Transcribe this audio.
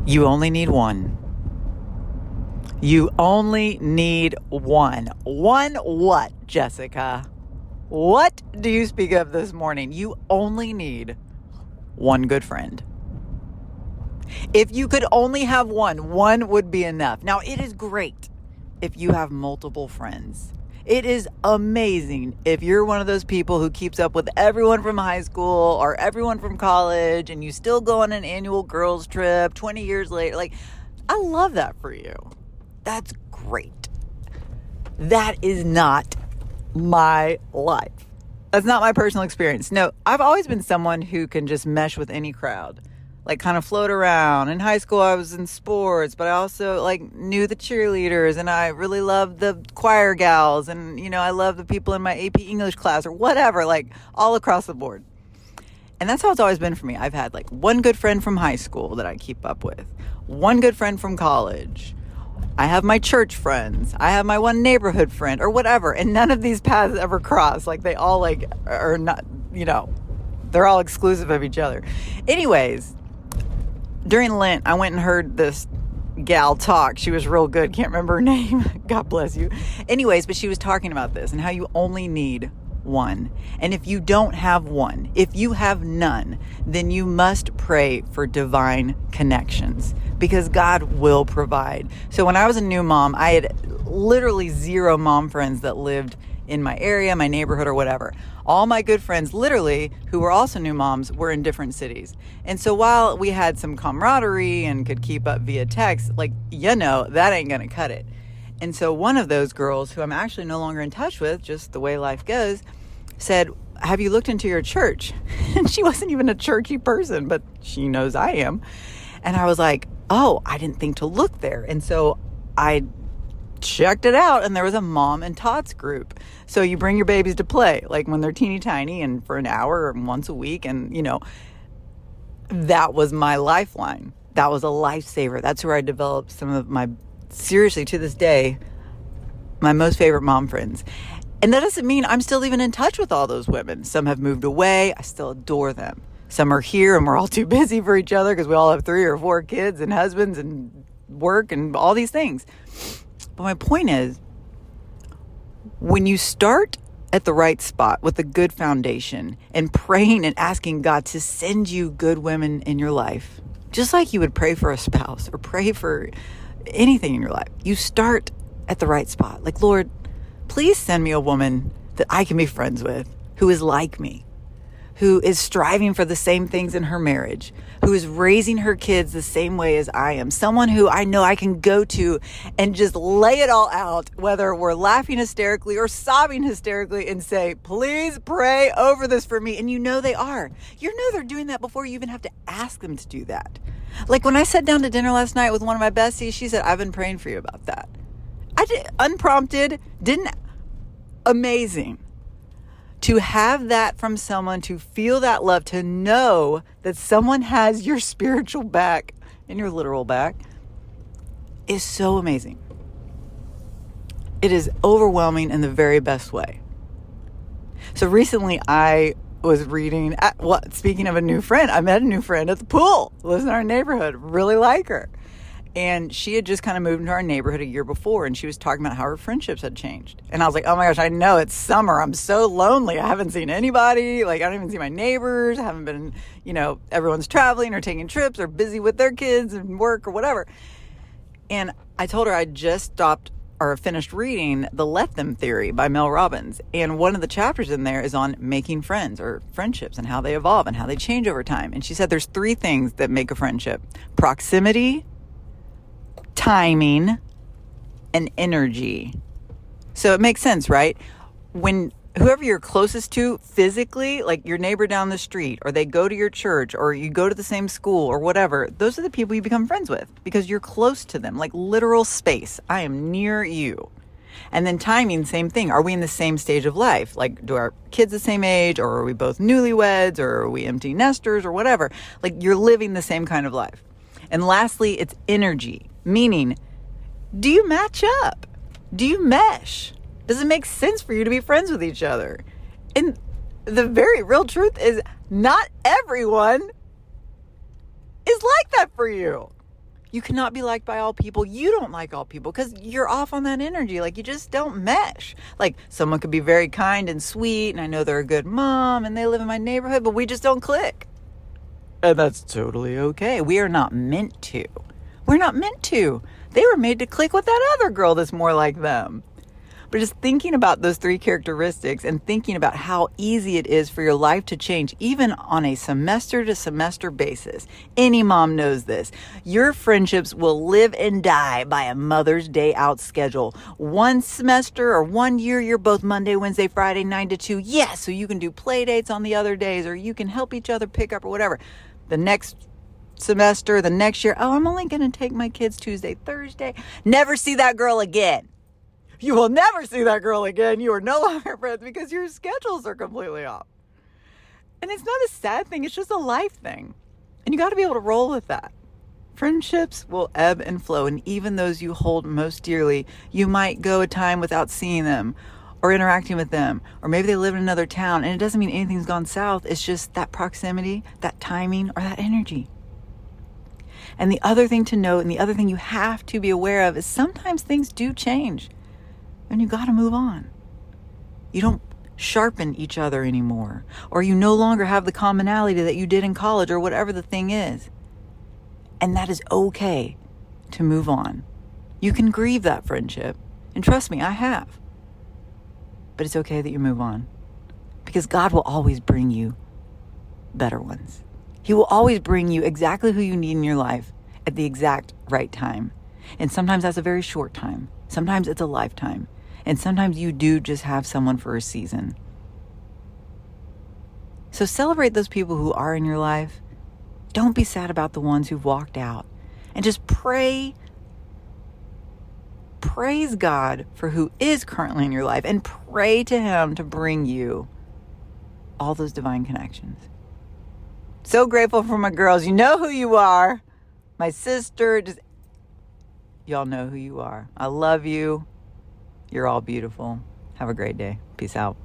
You only need one. You only need one. One what, Jessica? What do you speak of this morning? You only need one good friend. If you could only have one would be enough. Now, it is great if you have multiple friends. It is amazing if you're one of those people who keeps up with everyone from high school or everyone from college and you still go on an annual girls trip 20 years later. Like, I love that for you. That's great. That is not my life. That's not my personal experience. No, I've always been someone who can just mesh with any crowd. Like, kind of float around. In high school, I was in sports, but I also, knew the cheerleaders, and I really loved the choir gals, and, I love the people in my AP English class, or whatever, all across the board. And that's how it's always been for me. I've had, one good friend from high school that I keep up with, one good friend from college. I have my church friends. I have my one neighborhood friend, or whatever, and none of these paths ever cross. They all, are not, they're all exclusive of each other. Anyways, during Lent, I went and heard this gal talk. She was real good. Can't remember her name. God bless you. Anyways, but she was talking about this and how you only need one. And if you don't have one, if you have none, then you must pray for divine connections because God will provide. So when I was a new mom, I had literally zero mom friends that lived in my area, my neighborhood, or whatever. All my good friends, literally, who were also new moms, were in different cities. And so while we had some camaraderie and could keep up via text, that ain't gonna cut it. And so one of those girls, who I'm actually no longer in touch with, just the way life goes, said, have you looked into your church? And she wasn't even a churchy person, but she knows I am. And I was like, oh, I didn't think to look there. And so I checked it out, and there was a mom and tots group. So you bring your babies to play, when they're teeny tiny, and for an hour or once a week. And, that was my lifeline. That was a lifesaver. That's where I developed some of my, seriously, to this day, my most favorite mom friends. And that doesn't mean I'm still even in touch with all those women. Some have moved away. I still adore them. Some are here, and we're all too busy for each other because we all have 3 or 4 kids and husbands and work and all these things. But my point is, when you start at the right spot with a good foundation and praying and asking God to send you good women in your life, just like you would pray for a spouse or pray for anything in your life, you start at the right spot. Lord, please send me a woman that I can be friends with, who is like me, who is striving for the same things in her marriage, who is raising her kids the same way as I am, someone who I know I can go to and just lay it all out, whether we're laughing hysterically or sobbing hysterically, and say, please pray over this for me. And they are. They're doing that before you even have to ask them to do that. When I sat down to dinner last night with one of my besties, she said, I've been praying for you about that. I did, unprompted, amazing. To have that from someone, to feel that love, to know that someone has your spiritual back and your literal back is so amazing. It is overwhelming in the very best way. So recently I was reading, speaking of a new friend, I met a new friend at the pool, lives in our neighborhood, really like her. And she had just kind of moved into our neighborhood a year before, and she was talking about how her friendships had changed. And I was like, oh my gosh, I know, it's summer. I'm so lonely. I haven't seen anybody. I don't even see my neighbors. I haven't been, everyone's traveling or taking trips or busy with their kids and work or whatever. And I told her I just stopped or finished reading The Let Them Theory by Mel Robbins. And one of the chapters in there is on making friends or friendships and how they evolve and how they change over time. And she said there's 3 things that make a friendship: proximity, timing, and energy. So it makes sense, right? When whoever you're closest to physically, like your neighbor down the street, or they go to your church, or you go to the same school or whatever, those are the people you become friends with because you're close to them, like literal space. I am near you. And then timing, same thing. Are we in the same stage of life? Like, do our kids the same age, or are we both newlyweds, or are we empty nesters, or whatever? Like, you're living the same kind of life. And lastly, it's energy, meaning, do you match up? Do you mesh? Does it make sense for you to be friends with each other? And the very real truth is not everyone is like that for you. You cannot be liked by all people. You don't like all people because you're off on that energy. Like, you just don't mesh. Like, someone could be very kind and sweet, and I know they're a good mom, and they live in my neighborhood, but we just don't click. And that's totally okay. We are not meant to. We're not meant to. They were made to click with that other girl that's more like them. But just thinking about those 3 characteristics and thinking about how easy it is for your life to change, even on a semester to semester basis. Any mom knows this. Your friendships will live and die by a Mother's Day out schedule. One semester or 1 year, you're both Monday, Wednesday, Friday, 9 to 2. Yes, so you can do play dates on the other days, or you can help each other pick up or whatever. The next semester, the next year, I'm only going to take my kids Tuesday, Thursday. Never see that girl again. You will never see that girl again. You are no longer friends because your schedules are completely off. And it's not a sad thing. It's just a life thing. And you got to be able to roll with that. Friendships will ebb and flow. And even those you hold most dearly, you might go a time without seeing them or interacting with them. Or maybe they live in another town. And it doesn't mean anything's gone south. It's just that proximity, that timing, or that energy. And the other thing to note, and the other thing you have to be aware of, is sometimes things do change. And you got to move on. You don't sharpen each other anymore, or you no longer have the commonality that you did in college, or whatever the thing is. And that is okay to move on. You can grieve that friendship. And trust me, I have. But it's okay that you move on, because God will always bring you better ones. He will always bring you exactly who you need in your life at the exact right time. And sometimes that's a very short time. Sometimes it's a lifetime. And sometimes you do just have someone for a season. So celebrate those people who are in your life. Don't be sad about the ones who've walked out. And just praise God for who is currently in your life. And pray to Him to bring you all those divine connections. So grateful for my girls. You know who you are. My sister, y'all know who you are. I love you. You're all beautiful. Have a great day. Peace out.